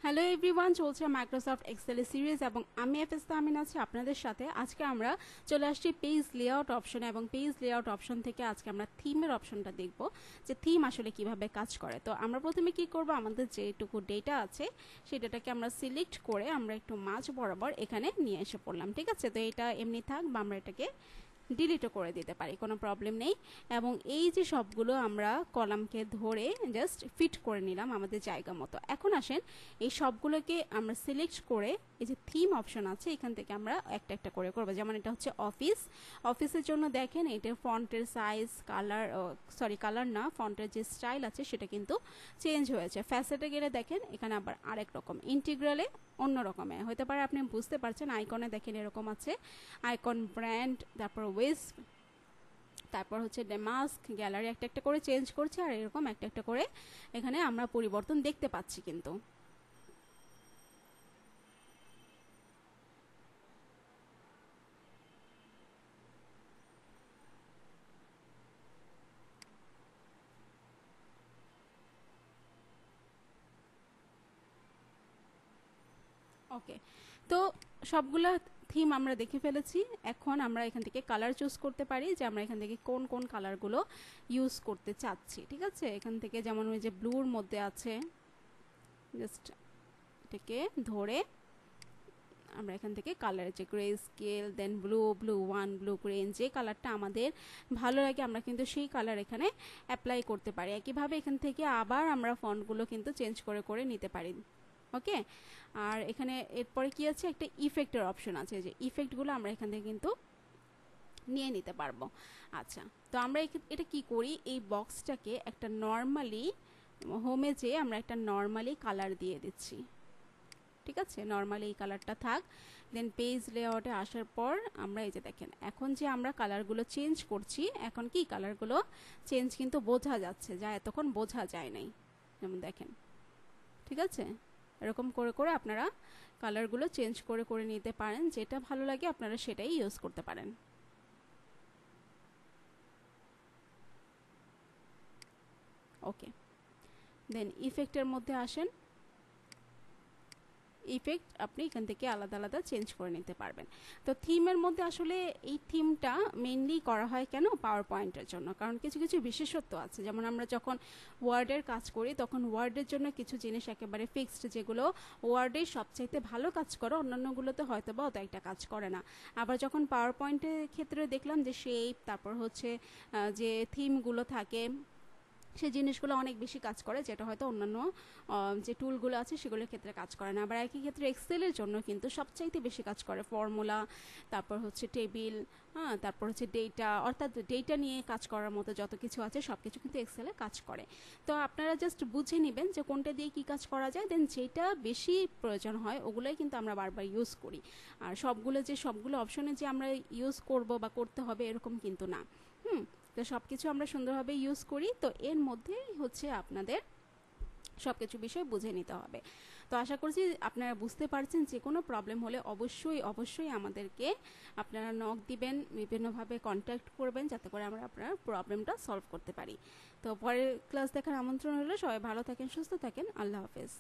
Hello everyone, চলছে Microsoft Excel series এবং আমি এফএস তাহমিন আছি আপনাদের সাথে। আজকে আমরা চলে আসছি পেজ লেআউট অপশনে এবং পেজ লেআউট অপশন থেকে আজকে আমরা থিমের অপশনটা দেখব যে থিম আসলে কিভাবে কাজ করে। তো আমরা প্রথমে কি করব, আমাদের যেটুকু ডেটা আছে সেই ডেটাকে আমরা সিলেক্ট করে আমরা একটু মাঝ বরাবর এখানে নিয়ে এসে পড়লাম। ঠিক আছে, তো এটা এমনি থাক বা আমরা এটাকে ডিলিটও করে দিতে পারি, কোনো প্রবলেম নেই। এবং এই যে সবগুলো আমরা কলামকে ধরে জাস্ট ফিট করে নিলাম আমাদের জায়গা মতো। এখন আসেন এই সবগুলোকে আমরা সিলেক্ট করে এই যে থিম অপশন আছে এখান থেকে আমরা একটা একটা করে করবো। যেমন এটা হচ্ছে অফিসের জন্য দেখেন এটার ফন্টের সাইজ, কালার না, ফন্টের যে স্টাইল আছে সেটা কিন্তু চেঞ্জ হয়েছে। ফ্যাসেটে গেলে দেখেন এখানে আবার আরেক রকম, ইন্টিগ্রালে অন্য রকমের হতে পারে, আপনি বুঝতে পারছেন। আইকনে দেখেন এরকম আছে, আইকন ব্র্যান্ড, তারপর ওয়েস্ট, তারপর হচ্ছে মাস্ক, গ্যালারি একটা একটা করে চেঞ্জ করছে আর এরকম একটা একটা করে এখানে আমরা পরিবর্তন দেখতে পাচ্ছি কিন্তু। ওকে, তো সবগুলা থিম আমরা দেখে ফেলেছি। এখন আমরা এখান থেকে কালার চুজ করতে পারি যে আমরা এখান থেকে কোন কোন কালারগুলো ইউজ করতে চাচ্ছি। ঠিক আছে, এখান থেকে যেমন ওই যে ব্লুর মধ্যে আছে, জাস্ট এটাকে ধরে আমরা এখান থেকে কালারের যে grey scale, then blue 1, blue green, যে কালারটা আমাদের ভালো লাগে আমরা কিন্তু সেই কালার এখানে অ্যাপ্লাই করতে পারি। একইভাবে এখান থেকে আবার আমরা ফন্টগুলো কিন্তু চেঞ্জ করে করে নিতে পারি। ওকে, আর এখানে এরপরে কি আছে, একটা ইফেক্টের অপশন আছে, যে ইফেক্টগুলো আমরা এখান থেকে কিন্তু নিয়ে নিতে পারবো। আচ্ছা, তো আমরা এটা কি করি, এই বক্সটাকে একটা নর্মালি হোমে যেয়ে আমরা একটা নর্মালি কালার দিয়ে দিচ্ছি। ঠিক আছে, নর্মালি এই কালারটা থাক। দেন পেজ লেআউটে আসার পর আমরা এই যে দেখেন এখন যে আমরা কালারগুলো চেঞ্জ করছি, এখন কি কালারগুলো চেঞ্জ কিন্তু বোঝা যাচ্ছে, যা এতক্ষণ বোঝা যায় নাই। যেমন দেখেন, ঠিক আছে, এরকম করে করে আপনারা কালারগুলো চেঞ্জ করে করে নিতে পারেন, যেটা ভালো লাগে আপনারা সেটাই ইউজ করতে পারেন। ওকে, দেন ইফেক্টের মধ্যে আসেন, ইফেক্ট আপনি এখান থেকে আলাদা আলাদা চেঞ্জ করে নিতে পারবেন। তো থিমের মধ্যে আসলে এই থিমটা মেইনলি করা হয় কেন, পাওয়ার পয়েন্টের জন্য, কারণ কিছু কিছু বিশেষত্ব আছে। যেমন আমরা যখন ওয়ার্ডের কাজ করি তখন ওয়ার্ডের জন্য কিছু জিনিস একেবারে ফিক্সড, যেগুলো ওয়ার্ডের সবচাইতে ভালো কাজ করে, অন্যান্যগুলোতে হয়তো বা অত একটা কাজ করে না। আবার যখন পাওয়ার পয়েন্টের ক্ষেত্রে দেখলাম যে শেপ, তারপর হচ্ছে যে থিমগুলো থাকে সেই জিনিসগুলো অনেক বেশি কাজ করে, যেটা হয়তো অন্যান্য যে টুলগুলো আছে সেগুলোর ক্ষেত্রে কাজ করে না। আবার একই ক্ষেত্রে এক্সেলের জন্য কিন্তু সবচাইতে বেশি কাজ করে ফর্মুলা, তারপর হচ্ছে টেবিল, হ্যাঁ, তারপর হচ্ছে ডেটা, অর্থাৎ ডেটা নিয়ে কাজ করার মতো যত কিছু আছে সব কিছু কিন্তু এক্সেলে কাজ করে। তো আপনারা জাস্ট বুঝে নেবেন যে কোনটা দিয়ে কী কাজ করা যায়, দেন যেটা বেশি প্রয়োজন হয় ওগুলোই কিন্তু আমরা বারবার ইউজ করি। আর সবগুলো অপশনে যে আমরা ইউজ করব বা করতে হবে এরকম কিন্তু না। তো সব কিছু আমরা সুন্দরভাবে ইউজ করি, তো এর মধ্যেই হচ্ছে আপনাদের সব কিছু বিষয় বুঝে নিতে হবে। তো আশা করছি আপনারা বুঝতে পারছেন। যে কোনো প্রবলেম হলে অবশ্যই অবশ্যই আমাদেরকে আপনারা নক দিবেন, বিভিন্নভাবে কন্ট্যাক্ট করবেন, যাতে করে আমরা আপনার প্রবলেমটা সলভ করতে পারি। তো পরের ক্লাস দেখার আমন্ত্রণ হলো। সবাই ভালো থাকেন, সুস্থ থাকেন, আল্লাহ হাফেজ।